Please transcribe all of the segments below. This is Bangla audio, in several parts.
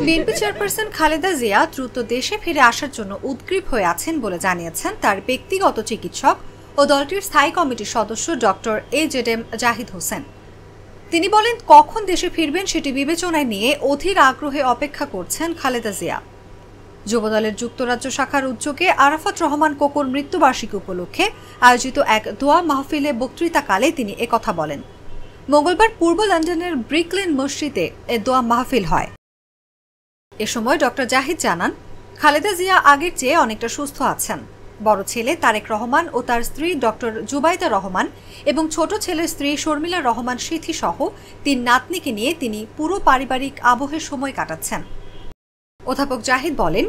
বিএনপি চেয়ারপারসন খালেদা জিয়া দ্রুত দেশে ফিরে আসার জন্য উদ্গ্রীব হয়ে আছেন বলে জানিয়েছেন তার ব্যক্তিগত চিকিৎসক ও দলটির স্থায়ী কমিটির সদস্য ডক্টর AZM জাহিদ হোসেন। তিনি বলেন, কখন দেশে ফিরবেন সেটি বিবেচনায় নিয়ে অধীর আগ্রহে অপেক্ষা করছেন খালেদা জিয়া। যুবদলের যুক্তরাজ্য শাখার উদ্যোগে আরাফাত রহমান কোকোর মৃত্যুবার্ষিকী উপলক্ষে আয়োজিত এক দোয়া মাহফিলে বক্তৃতাকালে তিনি একথা বলেন। মঙ্গলবার পূর্ব লন্ডনের ব্রিকলেন মসজিদে এ দোয়া মাহফিল হয়। এ সময় ডক্টর জাহিদ জানান, খালেদা জিয়া আগের চেয়ে অনেকটা সুস্থ আছেন। বড় ছেলে তারেক রহমান ও তার স্ত্রী ডক্টর জুবাইদা রহমান এবং ছোট ছেলের স্ত্রী শর্মিলা রহমান সিথি সহ 3 নাতনিকে নিয়ে তিনি পুরো পারিবারিক আবহের সময় কাটাচ্ছেন। অধ্যাপক জাহিদ বলেন,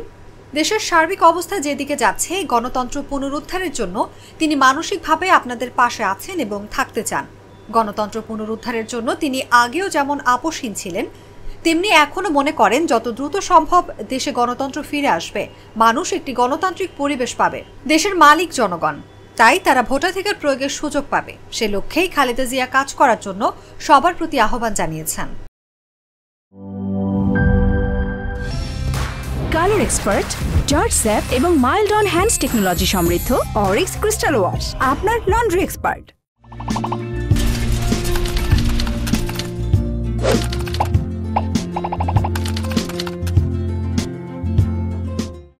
দেশের সার্বিক অবস্থা যেদিকে যাচ্ছে, গণতন্ত্র পুনরুদ্ধারের জন্য তিনি মানসিকভাবে আপনাদের পাশে আছেন এবং থাকতে চান। গণতন্ত্র পুনরুদ্ধারের জন্য তিনি আগেও যেমন আপোষহীন ছিলেন, তেমনি এখনো মনে করেন যত দ্রুত সম্ভব দেশে গণতন্ত্র ফিরে আসবে, মানুষ একটি গণতান্ত্রিক পরিবেশ পাবে। দেশের মালিক জনগণ, তাই তারা ভোটাধিকার প্রয়োগের সুযোগ পাবে। সে লক্ষ্যেই খালেদা জিয়া কাজ করার জন্য সবার প্রতি আহ্বান জানিয়েছেন। কালার এক্সপার্ট, জর্জ স্যাপ এবং মাইল্ড অন হ্যান্ডস টেকনোলজি সমৃদ্ধ অরিক্স ক্রিস্টাল ওয়াশ আপনার লন্ড্রি এক্সপার্ট।